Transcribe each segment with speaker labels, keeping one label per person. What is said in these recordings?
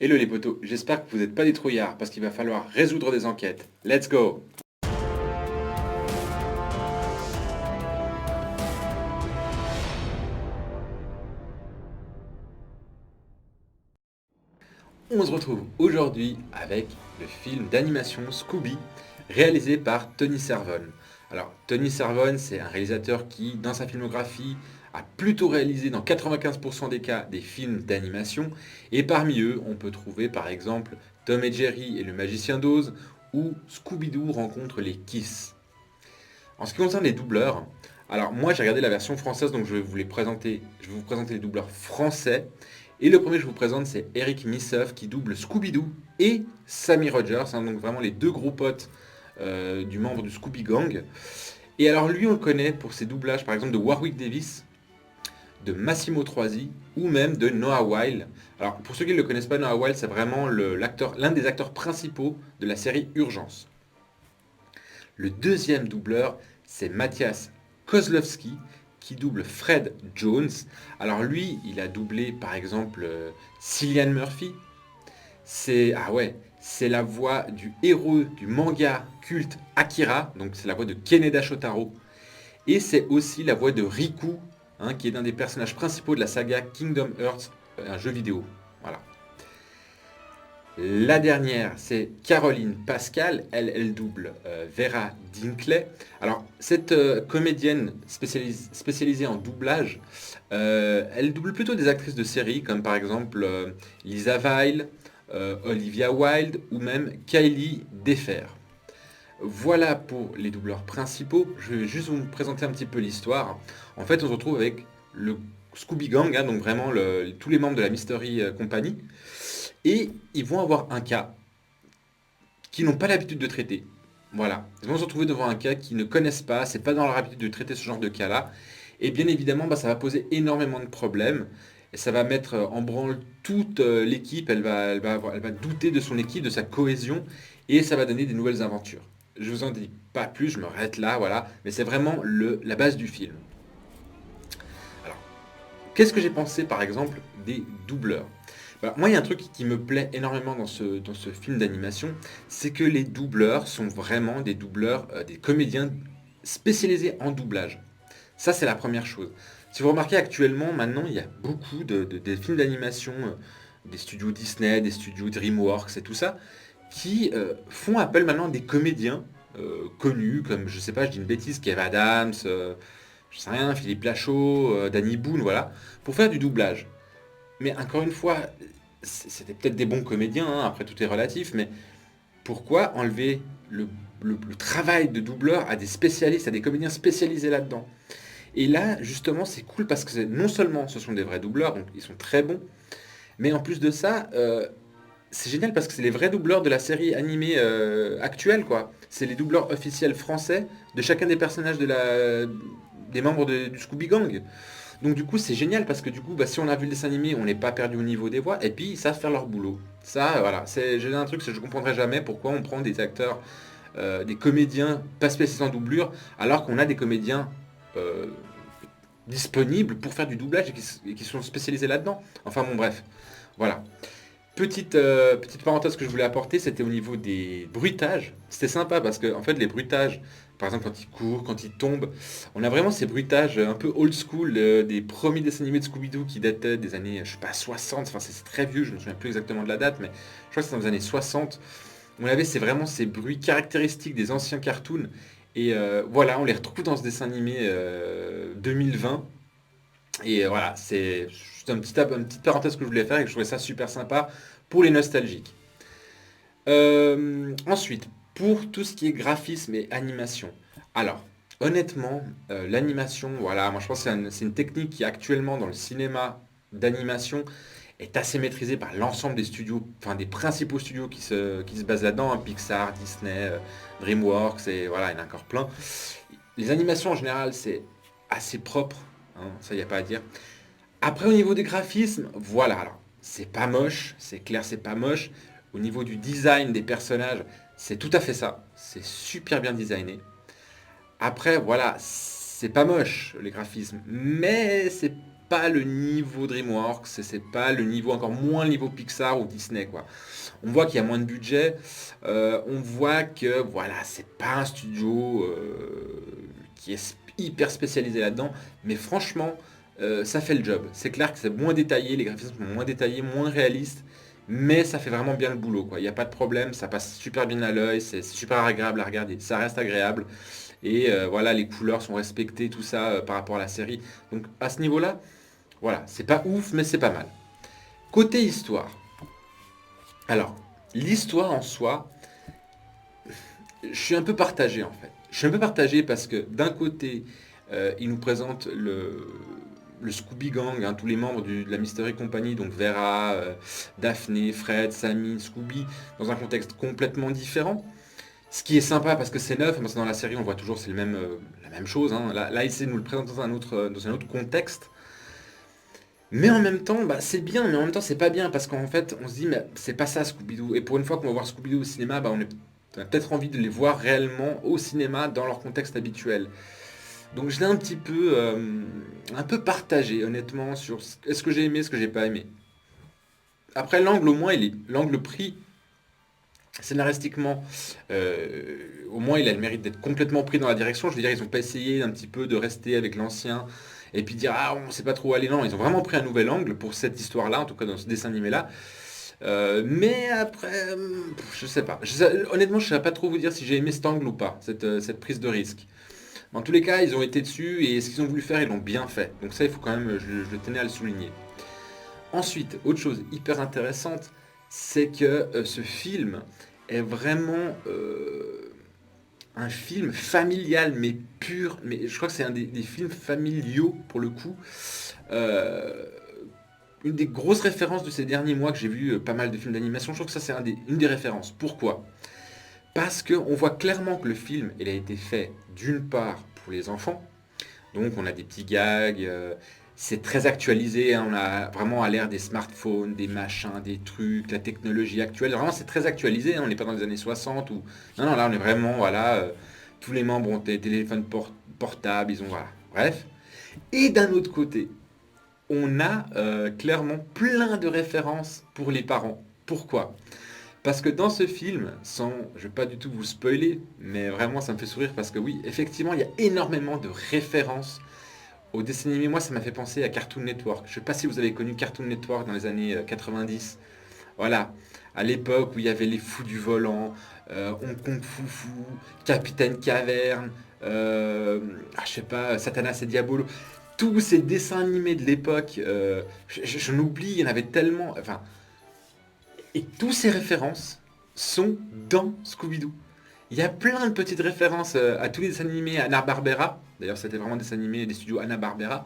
Speaker 1: Hello les potos, j'espère que vous n'êtes pas des trouillards parce qu'il va falloir résoudre des enquêtes. Let's go! On se retrouve aujourd'hui avec le film d'animation Scooby, réalisé par Tony Servon. Alors, Tony Servon, c'est un réalisateur qui, dans sa filmographie, a plutôt réalisé dans 95% des cas des films d'animation, et parmi eux, on peut trouver par exemple Tom et Jerry et le Magicien d'Oz, ou Scooby-Doo rencontre les Kiss. En ce qui concerne les doubleurs, alors moi j'ai regardé la version française, donc je vais vous présenter les doubleurs français. Et le premier que je vous présente, c'est Eric Misseuf qui double Scooby-Doo et Sammy Rogers, hein, donc vraiment les deux gros potes du membre du Scooby Gang. Et alors lui, on le connaît pour ses doublages, par exemple de Warwick Davis, de Massimo Troisi ou même de Noah Wyle. Alors pour ceux qui ne le connaissent pas, Noah Wyle, c'est vraiment l'un des acteurs principaux de la série Urgence. Le deuxième doubleur, c'est Mathias Kozlowski qui double Fred Jones. Alors lui, il a doublé par exemple Cillian Murphy. C'est la voix du héros du manga culte Akira, donc c'est la voix de Kaneda Shotaro. Et c'est aussi la voix de Riku, hein, qui est l'un des personnages principaux de la saga Kingdom Hearts, un jeu vidéo. Voilà. La dernière, c'est Caroline Pascal. Elle double Vera Dinkley. Alors, cette comédienne spécialisée en doublage, elle double plutôt des actrices de série, comme par exemple Lisa Weil, Olivia Wilde ou même Kylie Defer. Voilà pour les doubleurs principaux. Je vais juste vous présenter un petit peu l'histoire. En fait, on se retrouve avec le Scooby Gang, hein, donc vraiment tous les membres de la Mystery Company. Et ils vont avoir un cas qu'ils n'ont pas l'habitude de traiter. Voilà. Ils vont se retrouver devant un cas qu'ils ne connaissent pas, c'est pas dans leur habitude de traiter ce genre de cas-là. Et bien évidemment, ça va poser énormément de problèmes. Et ça va mettre en branle toute l'équipe. Elle va douter de son équipe, de sa cohésion. Et ça va donner des nouvelles aventures. Je vous en dis pas plus, je me arrête là, voilà. Mais c'est vraiment la base du film. Alors, qu'est-ce que j'ai pensé par exemple des doubleurs? Moi, il y a un truc qui me plaît énormément dans ce film d'animation, c'est que les doubleurs sont vraiment des doubleurs, des comédiens spécialisés en doublage. Ça, c'est la première chose. Si vous remarquez actuellement, maintenant, il y a beaucoup des films d'animation, des studios Disney, des studios DreamWorks et tout ça, qui font appel maintenant à des comédiens connus, comme, je sais pas, je dis une bêtise, Kev Adams, je sais rien, Philippe Lachaud, Danny Boone, voilà, pour faire du doublage. Mais encore une fois, c'était peut-être des bons comédiens, hein, après tout est relatif, mais pourquoi enlever le travail de doubleur à des spécialistes, à des comédiens spécialisés là-dedans? Et là, justement, c'est cool parce que non seulement ce sont des vrais doubleurs, donc ils sont très bons, mais en plus de ça, c'est génial parce que c'est les vrais doubleurs de la série animée actuelle, quoi. C'est les doubleurs officiels français de chacun des personnages des membres du Scooby Gang. Donc du coup c'est génial parce que du coup si on a vu le dessin animé on n'est pas perdu au niveau des voix et puis ils savent faire leur boulot. Ça voilà, j'ai un truc que je ne comprendrai jamais pourquoi on prend des acteurs, des comédiens pas spécialisés en doublure alors qu'on a des comédiens euh, disponibles pour faire du doublage et qui sont spécialisés là-dedans. Enfin bon bref, voilà. Petite parenthèse que je voulais apporter, c'était au niveau des bruitages. C'était sympa parce que en fait les bruitages, par exemple quand ils courent, quand ils tombent, on a vraiment ces bruitages un peu old school des premiers dessins animés de Scooby-Doo qui dataient des années, je sais pas, 60, enfin c'est très vieux, je ne me souviens plus exactement de la date, mais je crois que c'est dans les années 60. On avait vraiment ces bruits caractéristiques des anciens cartoons. Et voilà, on les retrouve dans ce dessin animé 2020. Et voilà, c'est juste une petite parenthèse que je voulais faire et que je trouvais ça super sympa pour les nostalgiques. Ensuite, pour tout ce qui est graphisme et animation. Alors, honnêtement, l'animation, voilà, moi je pense que c'est une technique qui actuellement dans le cinéma d'animation est assez maîtrisée par l'ensemble des studios, enfin des principaux studios qui se basent là-dedans, hein, Pixar, Disney, DreamWorks, et voilà, il y en a encore plein. Les animations en général, c'est assez propre, hein, ça il n'y a pas à dire. Après, au niveau des graphismes, voilà, alors, c'est pas moche, c'est clair, c'est pas moche. Au niveau du design des personnages, c'est tout à fait ça. C'est super bien designé. Après, voilà, c'est pas moche, les graphismes, mais c'est pas le niveau DreamWorks, c'est pas le niveau, encore moins le niveau Pixar ou Disney, quoi. On voit qu'il y a moins de budget, on voit que voilà, c'est pas un studio qui est hyper spécialisé là-dedans, mais franchement, ça fait le job. C'est clair que c'est moins détaillé, les graphismes sont moins détaillés, moins réalistes, mais ça fait vraiment bien le boulot, quoi. Il n'y a pas de problème, ça passe super bien à l'œil, c'est super agréable à regarder, ça reste agréable. Et voilà, les couleurs sont respectées, tout ça par rapport à la série. Donc à ce niveau-là, voilà, c'est pas ouf, mais c'est pas mal. Côté histoire. Alors, l'histoire en soi, je suis un peu partagé en fait. Je suis un peu partagé parce que d'un côté, il nous présente le Scooby Gang, hein, tous les membres de la Mystery Company, donc Vera, Daphné, Fred, Sammy, Scooby, dans un contexte complètement différent. Ce qui est sympa parce que c'est neuf, parce que dans la série on voit toujours c'est la même chose. Hein. Là, il essaie de nous le présenter dans un autre contexte. Mais en même temps, bah, c'est bien, mais en même temps c'est pas bien parce qu'en fait on se dit mais c'est pas ça Scooby-Doo. Et pour une fois qu'on va voir Scooby-Doo au cinéma, bah, on a peut-être envie de les voir réellement au cinéma dans leur contexte habituel. Donc je l'ai un peu partagé honnêtement sur est-ce que j'ai aimé, ce que j'ai pas aimé. Après l'angle au moins l'angle pris scénaristiquement, au moins il a le mérite d'être complètement pris dans la direction. Je veux dire, ils n'ont pas essayé un petit peu de rester avec l'ancien et puis dire ah on sait pas trop où aller. Non, ils ont vraiment pris un nouvel angle pour cette histoire-là, en tout cas dans ce dessin animé-là. Mais après, je sais pas. Honnêtement, je ne saurais pas trop vous dire si j'ai aimé cet angle ou pas, cette prise de risque. En tous les cas, ils ont été dessus et ce qu'ils ont voulu faire, ils l'ont bien fait. Donc ça, il faut quand même, je tenais à le souligner. Ensuite, autre chose hyper intéressante, c'est que ce film est vraiment un film familial, mais pur. Mais je crois que c'est un des films familiaux pour le coup. Euh, une des grosses références de ces derniers mois que j'ai vu pas mal de films d'animation, je trouve que ça c'est une des références. Pourquoi? Parce qu'on voit clairement que le film il a été fait d'une part pour les enfants, donc on a des petits gags, c'est très actualisé, hein, on a vraiment à l'ère des smartphones, des machins, des trucs, la technologie actuelle. Vraiment c'est très actualisé, hein, on n'est pas dans les années 60 ou... Non, non, là on est vraiment, voilà, tous les membres ont des téléphones portables, ils ont... Voilà. Bref. Et d'un autre côté, on a clairement plein de références pour les parents. Pourquoi? Parce que dans ce film, je ne vais pas du tout vous spoiler, mais vraiment ça me fait sourire parce que oui, effectivement, il y a énormément de références au dessin animé. Moi, ça m'a fait penser à Cartoon Network. Je ne sais pas si vous avez connu Cartoon Network dans les années 90. Voilà, à l'époque où il y avait les fous du volant, Hong Kong Foufou, Capitaine Caverne, je sais pas, Satanas et Diabolo. Tous ces dessins animés de l'époque, j'en oublie, il y en avait tellement. Enfin, et tous ces références sont dans Scooby-Doo. Il y a plein de petites références à tous les dessins animés Hanna-Barbera. D'ailleurs, c'était vraiment des dessins animés des studios Hanna-Barbera.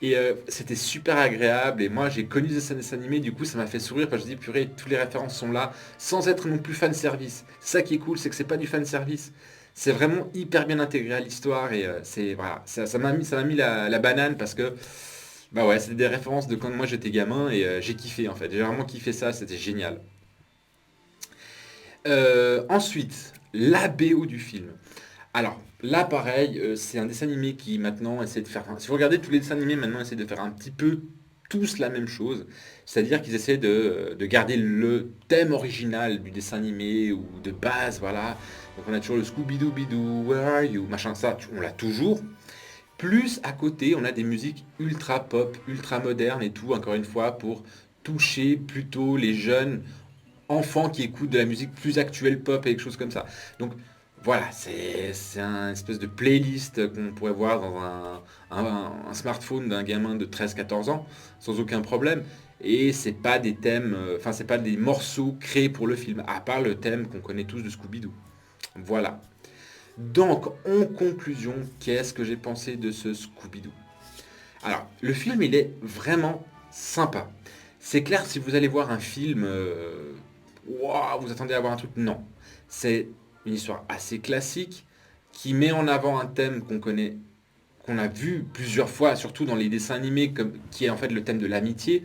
Speaker 1: Et c'était super agréable. Et moi, j'ai connu ces dessins animés. Du coup, ça m'a fait sourire parce que je dis, purée, toutes les références sont là, sans être non plus fan service. Ça qui est cool, c'est que c'est pas du fan service. C'est vraiment hyper bien intégré à l'histoire. Et c'est voilà, ça m'a mis la banane parce que bah ouais, c'était des références de quand moi j'étais gamin et j'ai kiffé en fait. J'ai vraiment kiffé ça, c'était génial. Ensuite, la BO du film. Alors, là pareil, c'est un dessin animé qui maintenant essaie de faire... Enfin, si vous regardez tous les dessins animés maintenant essaient de faire un petit peu tous la même chose. C'est-à-dire qu'ils essaient de garder le thème original du dessin animé ou de base, voilà. Donc on a toujours le Scooby-Doo, Where are you, machin ça, on l'a toujours. Plus à côté, on a des musiques ultra pop, ultra modernes et tout, encore une fois, pour toucher plutôt les jeunes enfants qui écoutent de la musique plus actuelle pop et quelque chose comme ça. Donc voilà, c'est un espèce de playlist qu'on pourrait voir dans un smartphone d'un gamin de 13-14 ans, sans aucun problème. Et c'est pas des thèmes, enfin c'est pas des morceaux créés pour le film, à part le thème qu'on connaît tous de Scooby-Doo. Voilà. Donc, en conclusion, qu'est-ce que j'ai pensé de ce Scooby-Doo? Alors, le film, il est vraiment sympa. C'est clair, si vous allez voir un film, ouah, vous attendez à voir un truc, non. C'est une histoire assez classique qui met en avant un thème qu'on connaît, qu'on a vu plusieurs fois, surtout dans les dessins animés, qui est en fait le thème de l'amitié.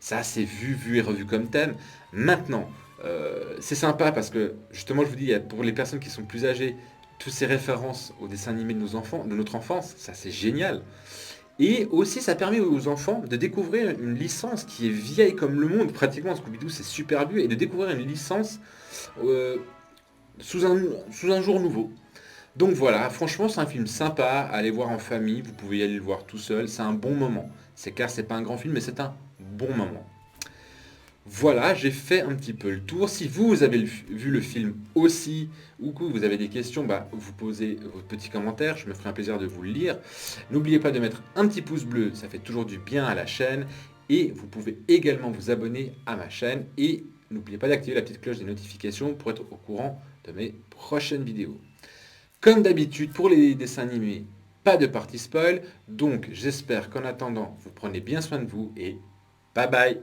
Speaker 1: Ça, c'est vu et revu comme thème. Maintenant, c'est sympa parce que, justement, je vous dis, pour les personnes qui sont plus âgées, toutes ces références aux dessins animés de nos enfants, de notre enfance, ça c'est génial. Et aussi, ça permet aux enfants de découvrir une licence qui est vieille comme le monde. Pratiquement, Scooby-Doo, c'est super vieux. Et de découvrir une licence euh, sous un, sous un jour nouveau. Donc voilà, franchement, c'est un film sympa à aller voir en famille. Vous pouvez y aller le voir tout seul. C'est un bon moment. C'est clair, c'est pas un grand film, mais c'est un bon moment. Voilà, j'ai fait un petit peu le tour. Si vous avez vu le film aussi, ou que vous avez des questions, bah, vous posez vos petits commentaires, je me ferai un plaisir de vous le lire. N'oubliez pas de mettre un petit pouce bleu, ça fait toujours du bien à la chaîne. Et vous pouvez également vous abonner à ma chaîne. Et n'oubliez pas d'activer la petite cloche des notifications pour être au courant de mes prochaines vidéos. Comme d'habitude, pour les dessins animés, pas de partie spoil. Donc j'espère qu'en attendant, vous prenez bien soin de vous et bye bye.